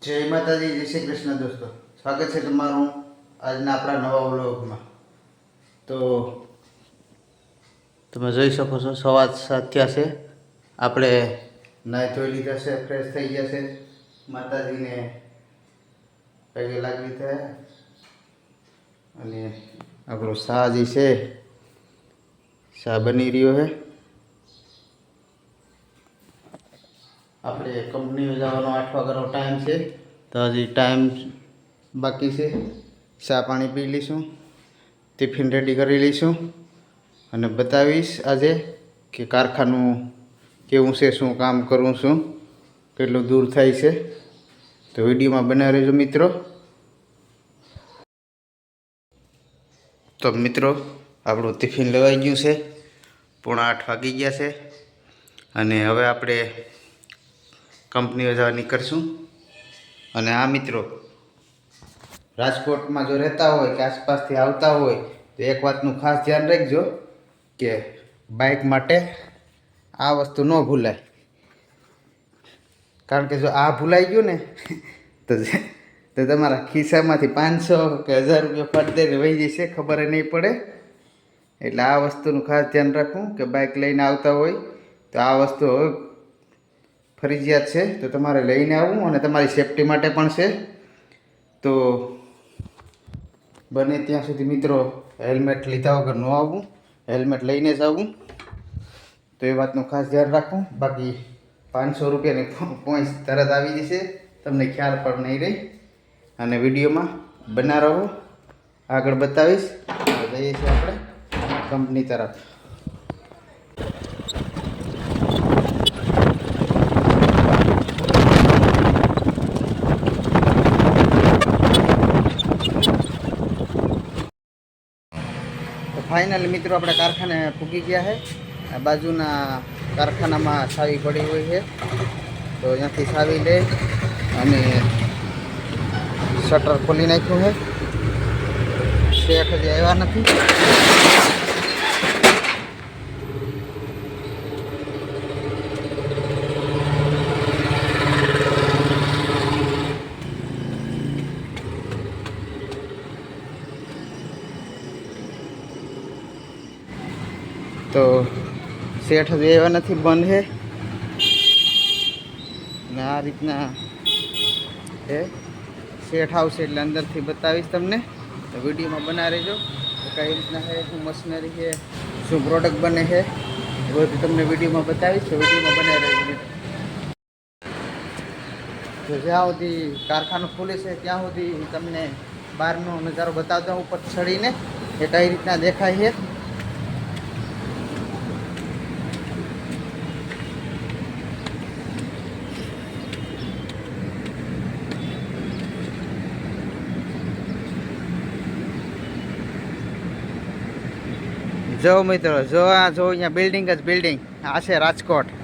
જય માતાજી, જય શ્રી કૃષ્ણ દોસ્તો. સ્વાગત છે તમારું આજના આપણા નવા વ્લોગમાં. તો તમે જોઈ શકો છો, સવા 7 થયા છે. આપણે નાહી ધોઈ લીધા છે, ફ્રેશ થઈ ગયા છે. માતાજીને પગે લાગી થયા અને આપણો શાહ જે છે શાહ બની રહ્યો છે. આપણે કંપનીમાં જવાનો 8 વાગ્યાનો ટાઈમ છે, તો હજી ટાઈમ બાકી છે. ચા પાણી પી લઈશું, ટિફિન રેડી કરી લઈશું અને બતાવીશ આજે કે કારખાનું કેવું છે, શું કામ કરું છું, કેટલું દૂર થાય છે. તો વિડીયોમાં બનાવી રહેજો મિત્રો. તો મિત્રો, આપણું ટિફિન લેવાઈ ગયું છે, 7:45 વાગી ગયા છે અને હવે આપણે કંપનીએ જવા નીકળશું. અને આ મિત્રો, રાજકોટમાં જો રહેતા હોય કે આસપાસથી આવતા હોય તો એક વાતનું ખાસ ધ્યાન રાખજો કે બાઇક માટે આ વસ્તુ ન ભૂલાય. કારણ કે જો આ ભૂલાઈ ગયું ને તો તમારા ખિસ્સામાંથી 500 કે 1000 રૂપિયા ફટદઈને વહી જશે, ખબર નહીં પડે. એટલે આ વસ્તુનું ખાસ ધ્યાન રાખવું કે બાઇક લઈને આવતા હોય તો આ વસ્તુ હવે ફરજિયાત છે, તો તમારે લઈને આવવું અને તમારી સેફટી માટે પણ છે. તો બને ત્યાં સુધી મિત્રો હેલ્મેટ લીધા વગર ન આવવું, હેલ્મેટ લઈને જ આવવું. તો એ વાતનું ખાસ ધ્યાન રાખવું. બાકી 500 રૂપિયાની પોઈન્ટ તરત આવી જશે, તમને ખ્યાલ પણ નહીં રહી. અને વિડીયોમાં બના રહો, આગળ બતાવીશ. જઈએ છીએ આપણે કંપની તરફ. ફાઇનલી મિત્રો આપણે કારખાને પૂગી ગયા છે. બાજુના કારખાનામાં ચાવી પડી હોય છે, તો અહીંયાથી ચાવી લે અને શટર ખોલી નાખ્યું છે. શેઠ હજી આવ્યા નથી. તો શેઠ હજી આવ્યા નથી, બંધ છે. ને આ રીતના એ શેઠ આવશે એટલે અંદરથી બતાવીશ તમને. તો વિડીયોમાં બના રહેજો કઈ રીતના છે, શું મશીનરી છે, શું પ્રોડક્ટ બને છે, એ બધું તમને વિડીયોમાં બતાવીશ. તો વિડીયોમાં બના રહેજો. તો જ્યાં સુધી કારખાનું ખુલે છે ત્યાં સુધી તમને બહારનો નજારો બતાવતા ઉપર ચડીને એ કઈ રીતના દેખાય છે. જો મિત્રો, જો આ જો અહીંયા બિલ્ડિંગ જ બિલ્ડિંગ. આ છે રાજકોટ.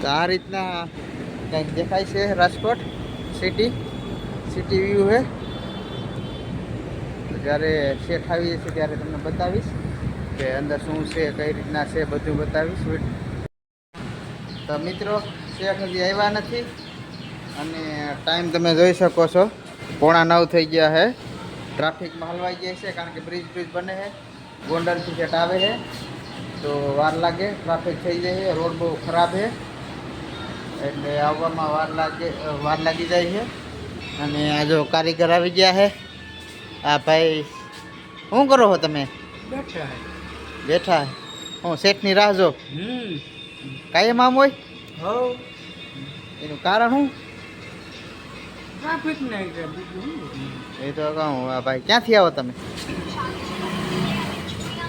તો આ રીતના કંઈક દેખાય છે રાજકોટ સિટી વ્યૂ છે. જ્યારે શેઠ આવી જશે ત્યારે તમને બતાવીશ કે અંદર શું છે, કઈ રીતના છે, બધું બતાવીશ. તો મિત્રો, શેઠ હજી આવ્યા નથી અને ટાઈમ તમે જોઈ શકો છો, 8:45 થઈ ગયા છે. ટ્રાફિકમાં હલવાઈ જાય છે કારણ કે બ્રિજ બને છે, ગોંડલથી શેઠ આવે છે તો વાર લાગે, ટ્રાફિક થઈ જાય છે. રોડ બહુ ખરાબ છે એટલે આવવામાં વાર લાગી જાય છે. અને આ જો કારીગર આવી ગયા છે. આ ભાઈ શું કરો છો તમે? બેઠા. હું શેઠની રાહ જો. કાયમ આમ હોય? એનું કારણ શું? ટ્રાફિક નહીં. એ તો કહું. આ ભાઈ ક્યાંથી આવો તમે?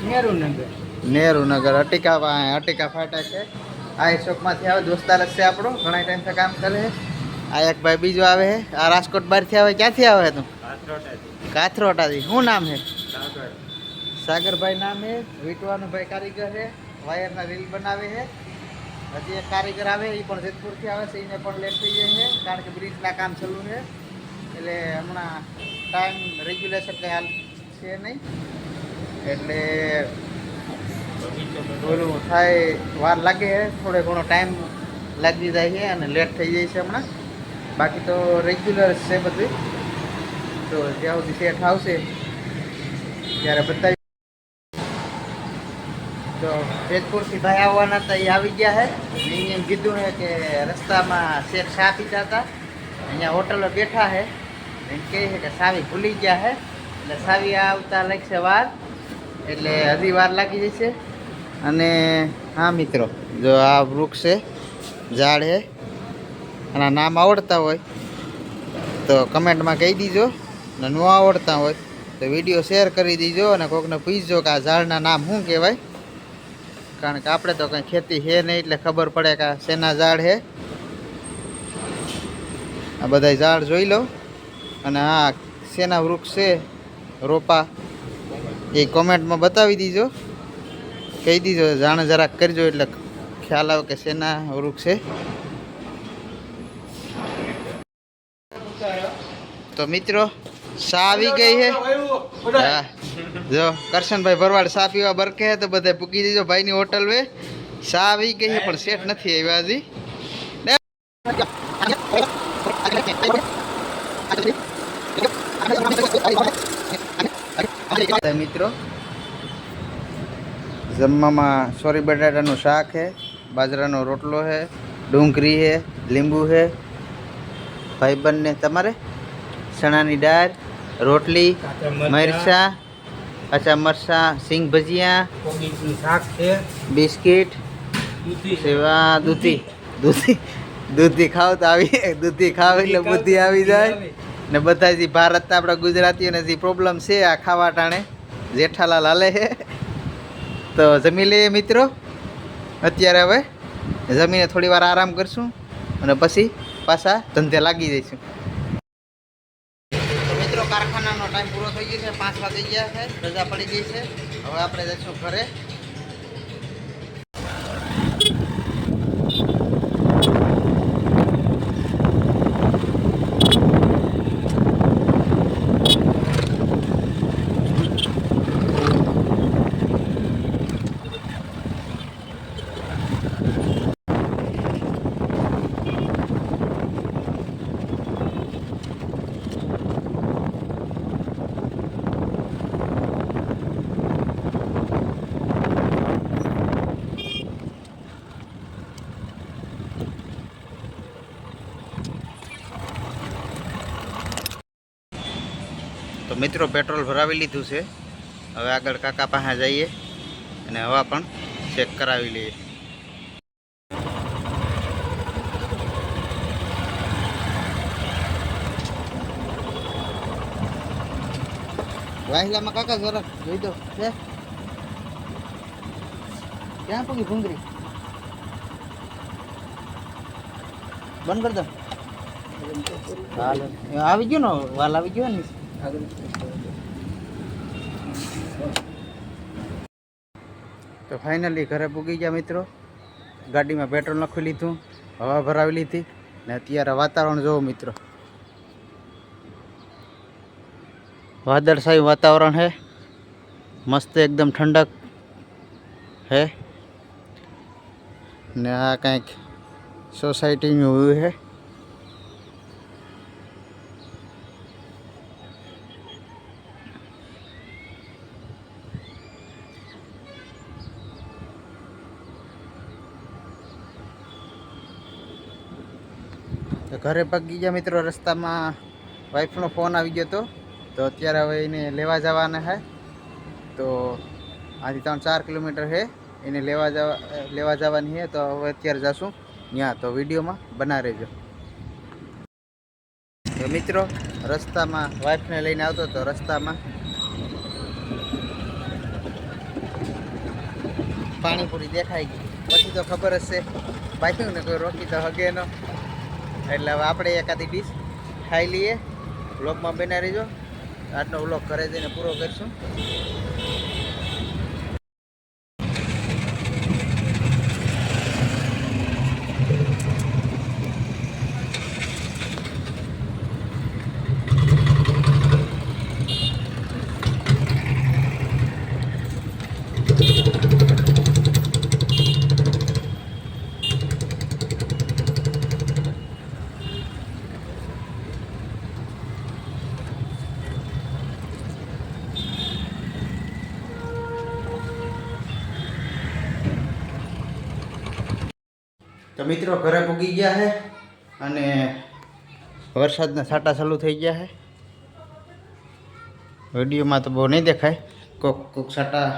નેહરુનગર. નેહરુનગર. અટિકા ફાટા છે. આ ચોકમાંથી આવે, દોસ્તાર જ છે આપણો, ઘણા ટાઈમથી કામ કરે છે. આ એક ભાઈ બીજો આવે છે, આ રાજકોટ બહારથી આવે. ક્યાંથી આવે તું? કાથરોટાથી. શું નામ છે? સાગરભાઈ નામ છે. વીટવાનું ભાઈ કારીગર છે, વાયરના રીલ બનાવે છે. હજી એક કારીગર આવે, એ પણ જેતપુરથી આવે છે, એને પણ લેટ થઈ જાય છે કારણ કે બ્રિજના કામ ચાલુ છે. એટલે હમણાં ટાઈમ રેગ્યુલેશન કંઈ હાલ છે નહીં, એટલે ઓલું થાય, વાર લાગે છે, થોડો ઘણો ટાઈમ લાગી જાય છે અને લેટ થઈ જાય છે હમણાં. બાકી તો રેગ્યુલર છે બધું. તો જ્યાં સુધી સેટ આવશે ત્યારે બતાવી. તો જેતપુરથી ભાઈ આવવાના હતા, એ આવી ગયા છે. મેં એમ કીધું છે કે રસ્તામાં શેર ચા પીતા હતા, અહીંયા હોટલો બેઠા છે. એમ કહે છે કે સાવી ભૂલી ગયા છે, એટલે સાવી આવતા લાગશે વાર, એટલે હજી વાર લાગી જશે. અને હા મિત્રો, જો આ વૃક્ષ છે, ઝાડ છે, આના નામ આવડતા હોય તો કમેન્ટમાં કહી દીજો, અને ન આવડતા હોય તો વિડીયો શેર કરી દીજો, અને કોઈકને પૂછજો કે આ ઝાડના નામ શું કહેવાય. કારણ કે આપણે તો કંઈ ખેતી છે નહીં, એટલે ખબર પડે કે આ શેના ઝાડ છે. આ બધા ઝાડ જોઈ લો, અને આ શેના વૃક્ષ છે, રોપા, એ કોમેન્ટમાં બતાવી દીજો, કહી દીજો, જાણ જરાક કરજો, એટલે ખ્યાલ આવે કે શેના વૃક્ષ છે. તો મિત્રો, ચા આવી ગઈ છે. હા, જો કરશનભાઈ ભરવાડ ચા પીવા બરકે છે, તો બધા પૂકી દેજો ભાઈની હોટલ વે. ચા આવી ગઈ છે પણ સેટ નથી આવ્યા હજી. મિત્રો, જમવામાં સોરી બટાટાનું શાક છે, બાજરાનો રોટલો છે, ડુંગળી છે, લીંબુ છે. ભાઈબંધને તમારે ચણાની દાળ, રોટલી, મરચા, કાચા મરચા, સિંગ ભજીયા, શાક છે, બિસ્કિટ, સેવા, દૂધી ખાવ તો આવી, દૂધી ખાવ એટલે બુદ્ધિ આવી જાય. ને બધા જે ભારત આપણા ગુજરાતીઓને જે પ્રોબ્લેમ છે આ ખાવા ટાણે, જેઠાલાલ હાલે છે. તો જમી લઈએ મિત્રો. અત્યારે હવે જમીને થોડી વાર આરામ કરશું, અને પછી પાછા ધંધે લાગી જઈશું. તો મિત્રો, કારખાનાનો ટાઈમ પૂરો થઈ ગયો છે, 5 વાગી ગયા છે, રજા પડી ગઈ છે. હવે આપણે જઈશું ઘરે. તો મિત્રો, પેટ્રોલ ભરાવી લીધું છે. હવે આગળ કાકા પાસે જઈએ અને હવા પણ ચેક કરાવી લઈએ. વાહિલામાં કાકા જરા જોઈ દો છે, ક્યાં પૂગી ભૂંગરી? બંધ કરી દો. હાલ આવી ગયો ને, વાલ આવી ગયો ને. તો ફાઇનલી ઘરે પૂગી ગયા મિત્રો. ગાડીમાં પેટ્રોલ નાખી લીધું, હવા ભરાવી લીધી, ને અત્યારે વાતાવરણ જોવો મિત્રો, વાદળછાયું વાતાવરણ છે, મસ્ત એકદમ ઠંડક છે. ને આ કંઈક સોસાયટીનું વ્યૂ છે. તો ઘરે પગી ગયા મિત્રો. રસ્તામાં વાઈફનો ફોન આવી ગયો હતો, તો અત્યારે હવે એને લેવા જવાના છે. તો આથી 3-4 કિલોમીટર છે, એને લેવા જવાની છે. તો હવે અત્યારે જશું ત્યાં. તો વિડીયોમાં બના રહેજો. તો મિત્રો, રસ્તામાં વાઈફને લઈને આવતો તો રસ્તામાં પાણીપુરી દેખાઈ ગઈ. પછી તો ખબર જ છે બાઈકને કોઈ રોકી તો હગે ન. એટલે હવે આપણે એકાદી ડીશ ખાઈ લઈએ. વ્લોગમાં બના રહીજો. આજનો વ્લોગ ઘરે જઈને પૂરો કરીશું. તો મિત્રો ઘરે પૂગી ગયા છે અને વરસાદના છાંટા ચાલુ થઈ ગયા છે. વિડીયોમાં તો બહુ નહીં દેખાય. કોક છાંટા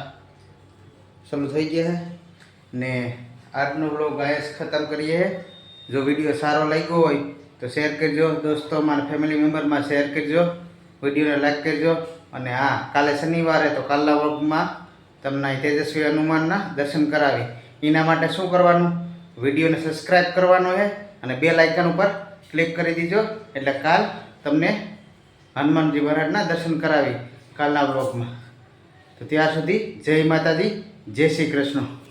ચાલુ થઈ ગયા છે ને આજનો વ્લોગ અહીંયા ખતમ કરીએ. જો વિડીયો સારો લાગ્યો હોય તો શેર કરજો દોસ્તોમાં અને ફેમિલી મેમ્બરમાં શેર કરજો. વિડીયોને લાઈક કરજો. અને હા, કાલે શનિવારે તો કાલના વ્લોગમાં તમને તેજસ્વી હનુમાનના દર્શન કરાવી. એના માટે શું કરવાનું? વિડીયોને સબસ્ક્રાઈબ કરવાનો છે અને બેલ આઇકન ઉપર ક્લિક કરી દીજો. એટલે કાલ તમને હનુમાનજી મહારાજના દર્શન કરાવી કાલના વ્લોગમાં. તો ત્યાર સુધી જય માતાજી, જય શ્રી કૃષ્ણ.